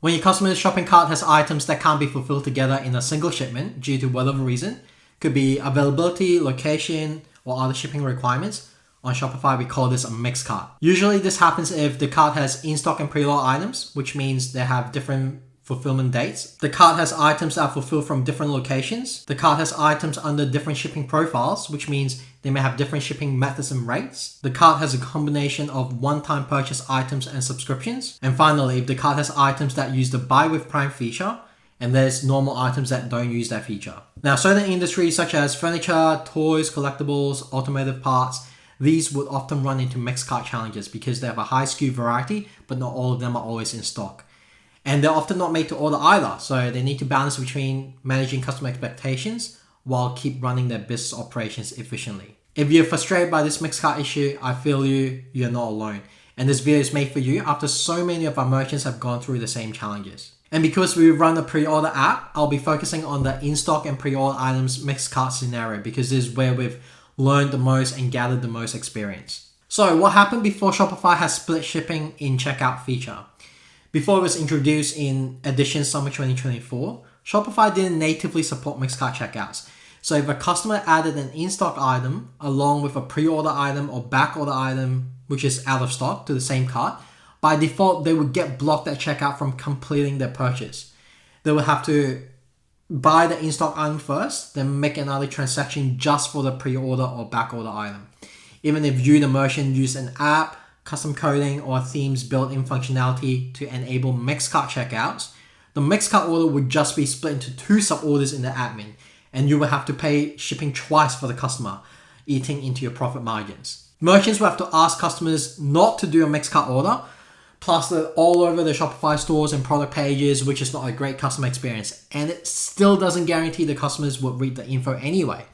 When your customer's shopping cart has items that can't be fulfilled together in a single shipment due to whatever reason, could be availability, location, or other shipping requirements, on Shopify we call this a mixed cart. Usually this happens if the cart has in-stock and pre-order items, which means they have different fulfillment dates. The cart has items that are fulfilled from different locations. The cart has items under different shipping profiles, which means they may have different shipping methods and rates. The cart has a combination of one-time purchase items and subscriptions. And finally, if the cart has items that use the buy with Prime feature, and there's normal items that don't use that feature. Now, certain industries such as furniture, toys, collectibles, automotive parts, these would often run into mixed cart challenges because they have a high SKU variety, but not all of them are always in stock. And they're often not made to order either, so they need to balance between managing customer expectations while keep running their business operations efficiently. If you're frustrated by this mixed cart issue, I feel you're not alone. And this video is made for you after so many of our merchants have gone through the same challenges. And because we run a pre-order app, I'll be focusing on the in-stock and pre-order items mixed cart scenario because this is where we've learned the most and gathered the most experience. So what happened before Shopify has split shipping in checkout feature? Before it was introduced in Edition Summer 2024, Shopify didn't natively support mixed cart checkouts. So if a customer added an in-stock item along with a pre-order item or back-order item, which is out of stock, to the same cart, by default, they would get blocked at checkout from completing their purchase. They would have to buy the in-stock item first, then make another transaction just for the pre-order or back-order item. Even if you, the merchant, use an app, custom coding, or themes built-in functionality to enable mixed cart checkouts, the mixed cart order would just be split into two sub-orders in the admin, and you will have to pay shipping twice for the customer, eating into your profit margins. Merchants will have to ask customers not to do a mixed cart order, plaster it all over the Shopify stores and product pages, which is not a great customer experience, and it still doesn't guarantee the customers will read the info anyway.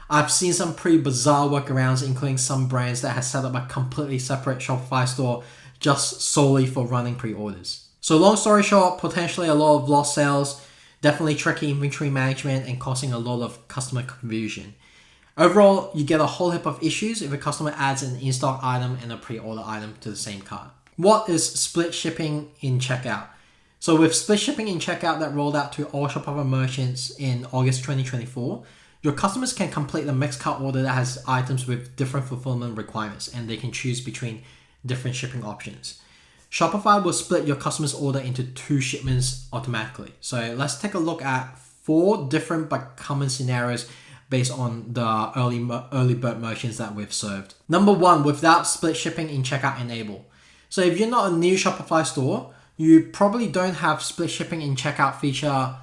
I've seen some pretty bizarre workarounds, including some brands that have set up a completely separate Shopify store just solely for running pre-orders. So long story short, potentially a lot of lost sales, definitely tricky inventory management, and causing a lot of customer confusion. Overall, you get a whole heap of issues if a customer adds an in-stock item and a pre-order item to the same cart. What is split shipping in checkout? So with split shipping in checkout that rolled out to all Shopify merchants in August 2024, your customers can complete a mixed cart order that has items with different fulfillment requirements, and they can choose between different shipping options. Shopify will split your customer's order into two shipments automatically. So let's take a look at 4 different but common scenarios based on the early bird merchants that we've served. Number 1, without split shipping in checkout enabled. So if you're not a new Shopify store, you probably don't have split shipping in checkout feature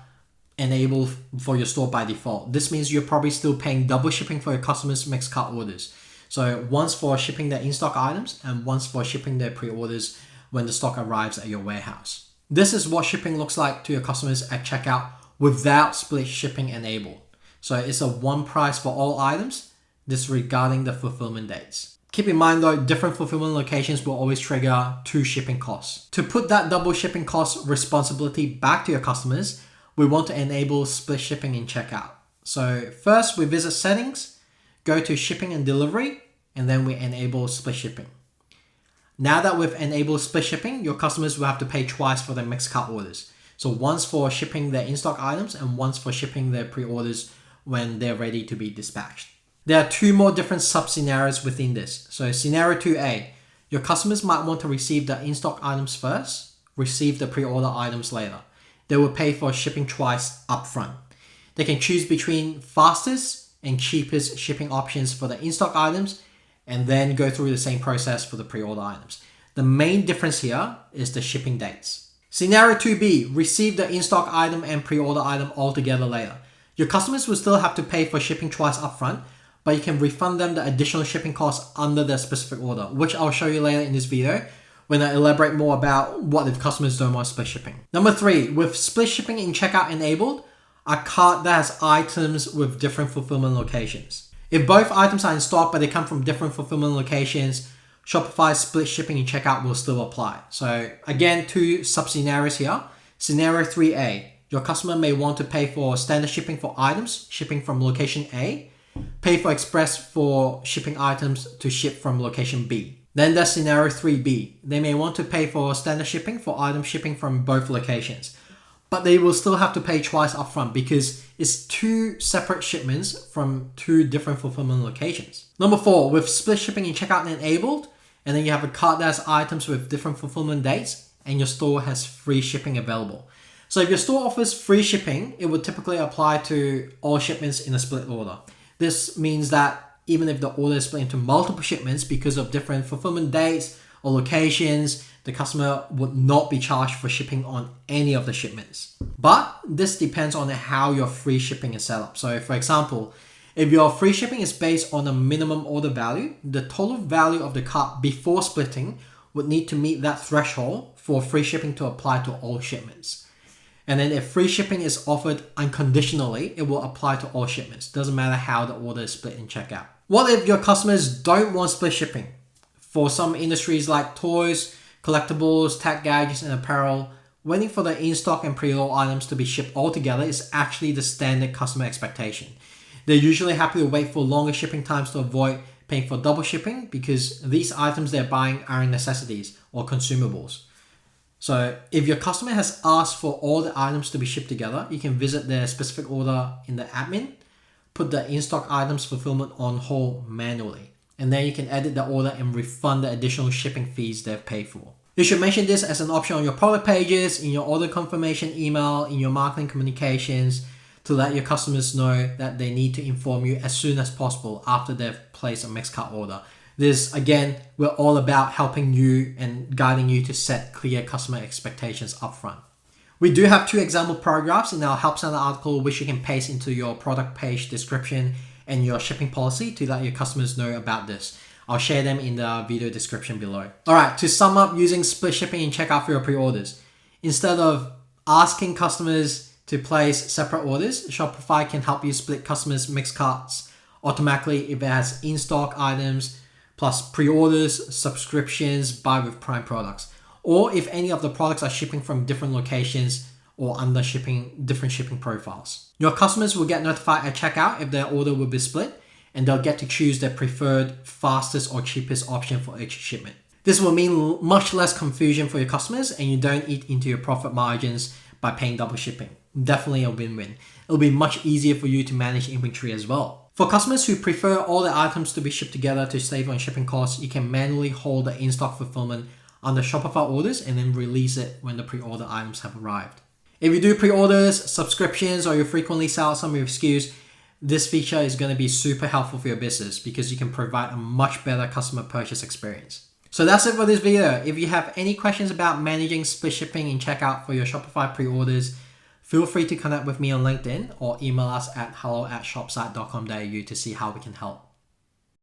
enabled for your store by default. This means you're probably still paying double shipping for your customers' mixed cart orders. So once for shipping their in-stock items and once for shipping their pre-orders when the stock arrives at your warehouse. This is what shipping looks like to your customers at checkout without split shipping enabled. So it's a one price for all items, disregarding the fulfillment dates. Keep in mind though, different fulfillment locations will always trigger 2 shipping costs. To put that double shipping cost responsibility back to your customers, we want to enable split shipping in checkout. So first we visit settings, go to shipping and delivery, and then we enable split shipping. Now that we've enabled split shipping, your customers will have to pay twice for their mixed cart orders. So once for shipping their in-stock items and once for shipping their pre-orders when they're ready to be dispatched. There are 2 more different sub-scenarios within this. So scenario 2A, your customers might want to receive the in-stock items first, receive the pre-order items later. They will pay for shipping twice upfront. They can choose between fastest and cheapest shipping options for the in-stock items and then go through the same process for the pre-order items. The main difference here is the shipping dates. Scenario 2B, receive the in-stock item and pre-order item all together later. Your customers will still have to pay for shipping twice upfront, but you can refund them the additional shipping costs under their specific order, which I'll show you later in this video when I elaborate more about what if customers don't want split shipping. Number 3, with split shipping in checkout enabled, a cart that has items with different fulfillment locations. If both items are in stock but they come from different fulfillment locations, Shopify's split shipping in checkout will still apply. So again, 2 sub-scenarios here. Scenario 3A, your customer may want to pay for standard shipping for items shipping from location A, pay for express for shipping items to ship from location B. Then there's scenario 3B. They may want to pay for standard shipping for item shipping from both locations, but they will still have to pay twice upfront because it's two separate shipments from two different fulfillment locations. Number 4, with split shipping in checkout enabled, and then you have a cart that has items with different fulfillment dates, and your store has free shipping available. So if your store offers free shipping, it would typically apply to all shipments in a split order. This means that even if the order is split into multiple shipments because of different fulfillment dates or locations, the customer would not be charged for shipping on any of the shipments. But this depends on how your free shipping is set up. So for example, if your free shipping is based on a minimum order value, the total value of the cart before splitting would need to meet that threshold for free shipping to apply to all shipments. And then if free shipping is offered unconditionally, it will apply to all shipments. Doesn't matter how the order is split in checkout. What if your customers don't want split shipping? For some industries like toys, collectibles, tech gadgets, and apparel, waiting for the in-stock and pre-order items to be shipped all together is actually the standard customer expectation. They're usually happy to wait for longer shipping times to avoid paying for double shipping because these items they're buying are necessities or consumables. So if your customer has asked for all the items to be shipped together, you can visit their specific order in the admin, put the in-stock items fulfillment on hold manually, and then you can edit the order and refund the additional shipping fees they've paid for. You should mention this as an option on your product pages, in your order confirmation email, in your marketing communications, to let your customers know that they need to inform you as soon as possible after they've placed a mixed cart order. This, again, we're all about helping you and guiding you to set clear customer expectations upfront. We do have 2 example paragraphs in our Help Center article which you can paste into your product page description and your shipping policy to let your customers know about this. I'll share them in the video description below. Alright, to sum up using split shipping in checkout for your pre-orders. Instead of asking customers to place separate orders, Shopify can help you split customers' mixed carts automatically if it has in-stock items, plus pre-orders, subscriptions, buy with Prime products, or if any of the products are shipping from different locations or under different shipping profiles. Your customers will get notified at checkout if their order will be split, and they'll get to choose their preferred, fastest or cheapest option for each shipment. This will mean much less confusion for your customers, and you don't eat into your profit margins by paying double shipping. Definitely a win-win. It'll be much easier for you to manage inventory as well. For customers who prefer all the items to be shipped together to save on shipping costs, you can manually hold the in-stock fulfillment under Shopify orders and then release it when the pre-order items have arrived. If you do pre-orders, subscriptions, or you frequently sell some of your SKUs, this feature is going to be super helpful for your business because you can provide a much better customer purchase experience. So that's it for this video. If you have any questions about managing split shipping in checkout for your Shopify pre-orders, feel free to connect with me on LinkedIn or email us at hello@shopsite.com.au to see how we can help.